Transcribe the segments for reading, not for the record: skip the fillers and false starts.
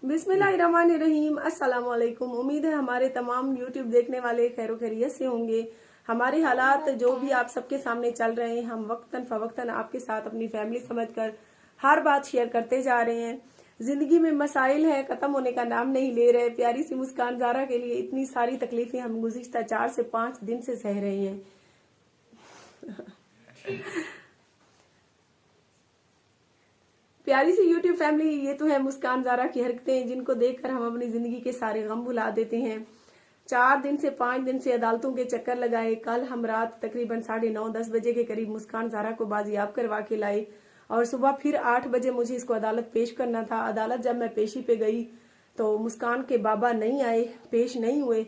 बिस्मिल्लाहिर्रहमानिर्रहीम। अस्सलाम वालेकुम। उम्मीद है हमारे तमाम यूट्यूब देखने वाले खैरो खैरियत से होंगे। हमारे हालात जो भी आप सबके सामने चल रहे हैं, हम वक्तन फवक्तन आपके साथ अपनी फैमिली समझकर हर बात शेयर करते जा रहे हैं। जिंदगी में मसाइल है, खत्म होने का नाम नहीं ले रहे। प्यारी सी मुस्कान ज़ारा के लिए इतनी सारी तकलीफें हम गुज़िश्ता 4 से 5 दिन से सह रहे हैं। प्यारी सी यूट्यूब फैमिली, ये तो है मुस्कान ज़ारा की हरकतें, जिनको देखकर हम अपनी जिंदगी के सारे गम भुला देते हैं। 4 दिन से 5 दिन से अदालतों के चक्कर लगाए। कल हम रात तकरीबन 9:30-10 बजे के करीब मुस्कान ज़ारा को बाजियाब करवा के लाए और सुबह फिर 8 बजे मुझे इसको अदालत पेश करना था। अदालत जब मैं पेशी पे गई तो मुस्कान के बाबा नहीं आए, पेश नहीं हुए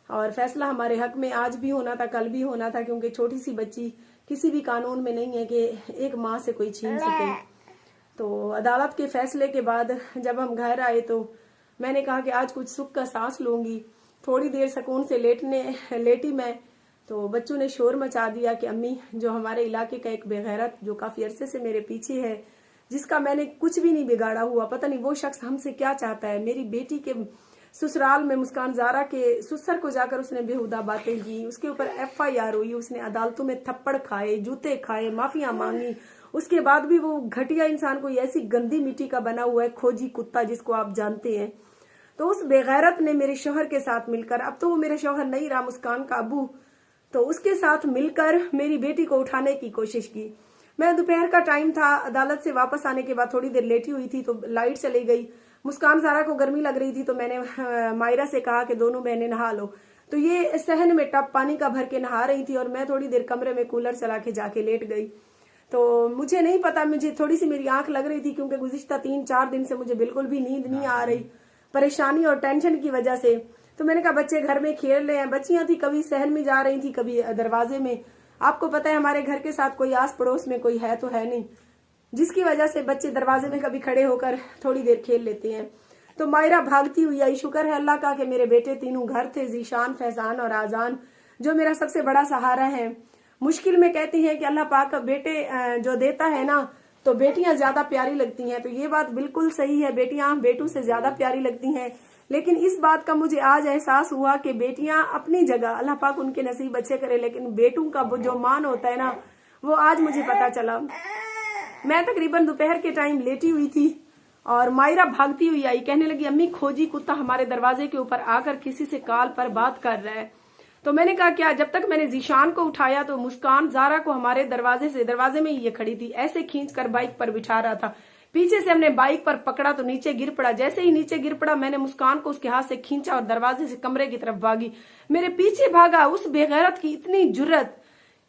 और फैसला हमारे हक में आज भी होना था, कल भी होना था, क्योंकि छोटी सी बच्ची किसी भी कानून में नहीं है कि एक माँ से कोई छीन सके। तो अदालत के फैसले के बाद जब हम घर आए तो मैंने कहा कि आज कुछ सुख का सांस लूंगी। थोड़ी देर सुकून से लेटी मैं, तो बच्चों ने शोर मचा दिया कि अम्मी, जो हमारे इलाके का एक बेगैरत जो काफी अरसे से मेरे पीछे है, जिसका मैंने कुछ भी नहीं बिगाड़ा हुआ, पता नहीं वो शख्स हमसे क्या चाहता है। मेरी बेटी के ससुराल में मुस्कान ज़ारा के ससुर को जाकर उसने बेहुदा बातें की, उसके ऊपर FIR हुई, उसने अदालतों में थप्पड़ खाए, जूते खाए, माफिया मांगी। उसके बाद भी वो घटिया इंसान कोई ऐसी गंदी मिट्टी का बना हुआ है, खोजी कुत्ता जिसको आप जानते हैं। तो उस बेगैरत ने मेरे शौहर के साथ मिलकर, अब तो वो मेरा शौहर नहीं रहा, मुस्कान का अबू, तो उसके साथ मिलकर मेरी बेटी को उठाने की कोशिश की। मैं दोपहर का टाइम था, अदालत से वापस आने के बाद थोड़ी देर लेटी हुई थी तो लाइट चली गई। मुस्कान ज़ारा को गर्मी लग रही थी तो मैंने मायरा से कहा कि दोनों बहनें नहा लो। तो ये सहन में टब पानी का भर के नहा रही थी और मैं थोड़ी देर कमरे में कूलर चला के जाके लेट गई। तो मुझे नहीं पता, मुझे थोड़ी सी मेरी आंख लग रही थी क्योंकि गुज़िश्ता 3-4 दिन से मुझे बिल्कुल भी नींद नहीं आ रही, परेशानी और टेंशन की वजह से। तो मैंने कहा बच्चे घर में खेल रहे हैं, बच्चियां थी कभी सहन में जा रही थी, कभी दरवाजे में। आपको पता है हमारे घर के साथ कोई आस पड़ोस में कोई है तो है नहीं, जिसकी वजह से बच्चे दरवाजे में कभी खड़े होकर थोड़ी देर खेल लेते हैं। तो मायरा भागती हुई आई। शुक्र है अल्लाह का कि मेरे बेटे तीनों घर थे, जीशान, फैजान और आजान, जो मेरा सबसे बड़ा सहारा है। मुश्किल में कहती हैं कि अल्लाह पाक बेटे जो देता है ना, तो बेटियां ज्यादा प्यारी लगती हैं। तो ये बात बिल्कुल सही है, बेटियां बेटों से ज्यादा प्यारी लगती हैं। लेकिन इस बात का मुझे आज एहसास हुआ कि बेटियां अपनी जगह, अल्लाह पाक उनके नसीब अच्छे करे, लेकिन बेटों का जो मान होता है ना, वो आज मुझे पता चला। मैं तकरीबन दोपहर के टाइम लेटी हुई थी और मायरा भागती हुई आई, कहने लगी अम्मी, खोजी कुत्ता हमारे दरवाजे के ऊपर आकर किसी से कॉल पर बात कर रहा है। तो मैंने कहा क्या? जब तक मैंने जीशान को उठाया तो मुस्कान ज़ारा को हमारे दरवाजे में ही ये खड़ी थी, ऐसे खींचकर बाइक पर बिठा रहा था। पीछे से हमने बाइक पर पकड़ा तो नीचे गिर पड़ा। जैसे ही नीचे गिर पड़ा, मैंने मुस्कान को उसके हाथ से खींचा और दरवाजे से कमरे की तरफ भागी। मेरे पीछे भागा। उस बेगैरत की इतनी जुर्रत,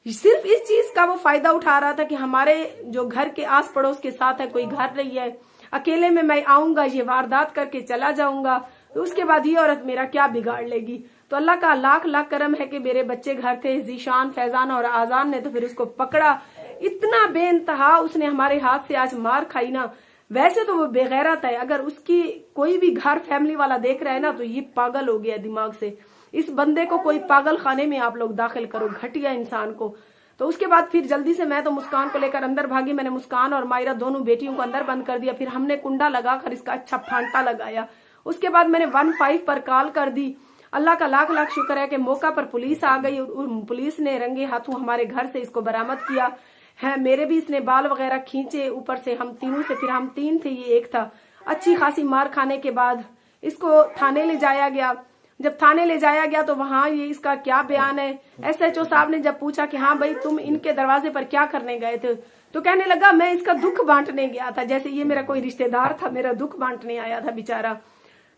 सिर्फ इस चीज का वो फायदा उठा रहा था कि हमारे जो घर के आस पड़ोस के साथ है, कोई घर नहीं है, अकेले में मैं आऊंगा, ये वारदात करके चला जाऊंगा, तो उसके बाद ये औरत मेरा क्या बिगाड़ लेगी। तो अल्लाह का लाख लाख करम है कि मेरे बच्चे घर थे, जीशान, फैजान और आजान ने तो फिर उसको पकड़ा। इतना बेइंतहा उसने हमारे हाथ से आज मार खाई ना। वैसे तो वो बेगैरत है, अगर उसकी कोई भी घर फैमिली वाला देख रहा है ना तो ये पागल हो गया दिमाग से। इस बंदे को कोई पागल खाने में आप लोग दाखिल करो, घटिया इंसान को। तो उसके बाद फिर जल्दी से मैं तो मुस्कान को लेकर अंदर भागी। मैंने मुस्कान और मायरा दोनों बेटियों को अंदर बंद कर दिया। फिर हमने कुंडा लगाकर इसका अच्छा फांटा लगाया। उसके बाद मैंने 15 पर कॉल कर दी। अल्लाह का लाख लाख शुक्र है कि मौका पर पुलिस आ गई। पुलिस ने रंगे हाथों हमारे घर से इसको बरामद किया है। मेरे भी इसने बाल वगैरह खींचे, ऊपर से हम तीनों से, फिर हम 3 थे, ये एक था। अच्छी खासी मार खाने के बाद इसको थाने ले जाया गया। जब थाने ले जाया गया तो वहां ये इसका क्या बयान है, SHO साहब ने जब पूछा कि हाँ भाई तुम इनके दरवाजे पर क्या करने गए थे, तो कहने लगा मैं इसका दुख बांटने गया था। जैसे ये मेरा कोई रिश्तेदार था, मेरा दुख बांटने आया था बेचारा।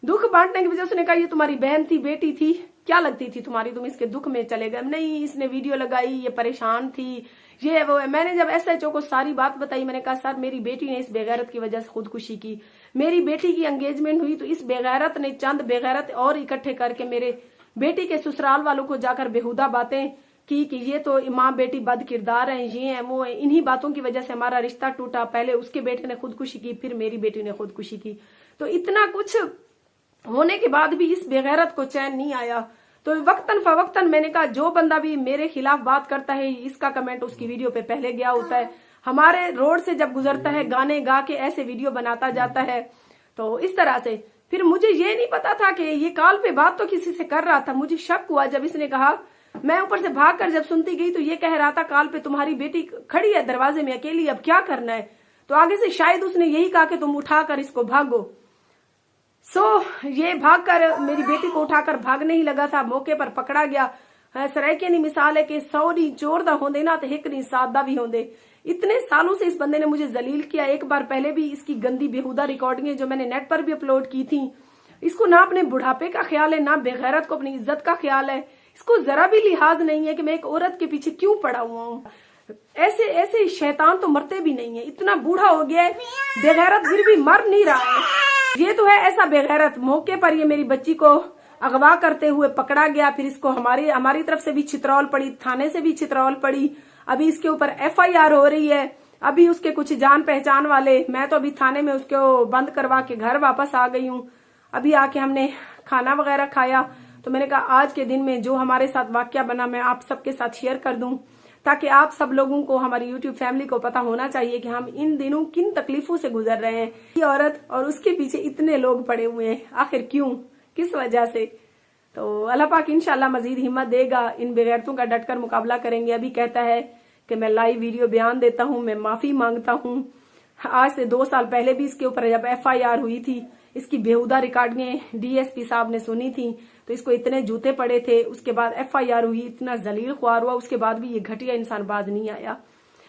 दुख बांटने की वजह से उसने कहा ये तुम्हारी बहन थी, बेटी थी, क्या लगती थी तुम्हारी, तुम इसके दुख में चले गए। नहीं, इसने वीडियो लगाई, ये परेशान थी, ये वो है। मैंने जब SHO को सारी बात बताई, मैंने कहा सर मेरी बेटी ने इस बेगैरत की वजह से खुदकुशी की। मेरी बेटी की एंगेजमेंट हुई तो इस बेगैरत ने चंद बेगैरत और इकट्ठे करके मेरे बेटी के ससुराल वालों को जाकर बेहुदा बातें की कि ये तो माँ बेटी बद किरदार है, ये है वो है। इन्हीं बातों की वजह से हमारा रिश्ता टूटा। पहले उसके बेटे ने खुदकुशी की, फिर मेरी बेटी ने खुदकुशी की। तो इतना कुछ होने के बाद भी इस बेगैरत को चैन नहीं आया। तो वक्तन फवक्तन मैंने कहा जो बंदा भी मेरे खिलाफ बात करता है, इसका कमेंट उसकी वीडियो पे पहले गया होता है। हमारे रोड से जब गुजरता है गाने गा के ऐसे वीडियो बनाता जाता है। तो इस तरह से फिर मुझे ये नहीं पता था कि ये कॉल पे बात तो किसी से कर रहा था। मुझे शक हुआ जब इसने कहा, मैं ऊपर से भागकर जब सुनती गई तो ये कह रहा था कॉल पे तुम्हारी बेटी खड़ी है दरवाजे में अकेली, अब क्या करना है। तो आगे से शायद उसने यही कहा कि तुम उठाकर इसको भागो। ये भागकर मेरी बेटी को उठाकर भागने ही लगा था, मौके पर पकड़ा गया। सरायके नी मिसाल है कि 100 नी चोर दा होंदे ना तो एक नहीं 7 दा भी होंदे। इतने सालों से इस बंदे ने मुझे जलील किया। एक बार पहले भी इसकी गंदी बेहुदा रिकॉर्डिंगें जो मैंने नेट पर भी अपलोड की थी। इसको ना अपने बुढ़ापे का ख्याल है, ना बेगैरत को अपनी इज्जत का ख्याल है। इसको जरा भी लिहाज नहीं है कि मैं एक औरत के पीछे क्यों पड़ा हुआ हूँ। ऐसे ऐसे शैतान तो मरते भी नहीं है। इतना बूढ़ा हो गया है, बेगैरत फिर भी मर नहीं रहा है। ये तो है ऐसा बेगैरत। मौके पर ये मेरी बच्ची को अगवा करते हुए पकड़ा गया। फिर इसको हमारी तरफ से भी छितरौल पड़ी, थाने से भी छितरौल पड़ी। अभी इसके ऊपर FIR हो रही है। अभी उसके कुछ जान पहचान वाले, मैं तो अभी थाने में उसको बंद करवा के घर वापस आ गई हूँ। अभी आके हमने खाना वगैरह खाया तो मैंने कहा आज के दिन में जो हमारे साथ वाकया बना मैं आप सबके साथ शेयर कर दूं, ताकि आप सब लोगों को, हमारी YouTube फैमिली को पता होना चाहिए कि हम इन दिनों किन तकलीफों से गुजर रहे हैं। ये औरत और उसके पीछे इतने लोग पड़े हुए हैं, आखिर क्यों, किस वजह से। तो अल्लाह पाक इंशाल्लाह मजीद हिम्मत देगा, इन बेगैरतों का डटकर मुकाबला करेंगे। अभी कहता है कि मैं लाइव वीडियो बयान देता हूँ, मैं माफी मांगता हूँ। आज से 2 साल पहले भी इसके ऊपर जब FIR हुई थी, इसकी बेहुदा रिकॉर्डिंगें DSP साहब ने सुनी थी तो इसको इतने जूते पड़े थे। उसके बाद FIR हुई, इतना जलील ख्वार हुआ, उसके बाद भी ये घटिया इंसान बाज नहीं आया।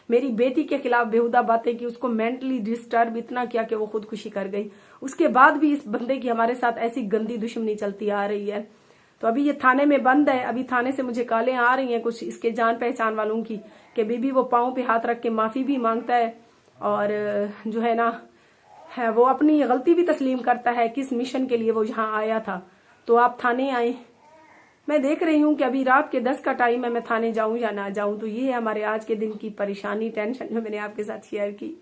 मेरी बेटी के खिलाफ बेहुदा बातें की, उसको मेंटली डिस्टर्ब इतना किया कि वो खुदकुशी कर गई। उसके बाद भी इस बंदे की हमारे साथ ऐसी गंदी दुश्मनी चलती आ रही है। तो अभी ये थाने में बंद है। अभी थाने से मुझे कॉलें आ रही हैं कुछ इसके जान पहचान वालों की कि बीबी वो पाँव पे हाथ रख के माफी भी मांगता है और जो है ना है वो अपनी गलती भी तस्लीम करता है, किस मिशन के लिए वो यहाँ आया था। तो आप थाने आए। मैं देख रही हूँ कि अभी रात के 10 का टाइम है, मैं थाने जाऊं या ना जाऊं। तो ये है हमारे आज के दिन की परेशानी, टेंशन जो मैंने आपके साथ शेयर की।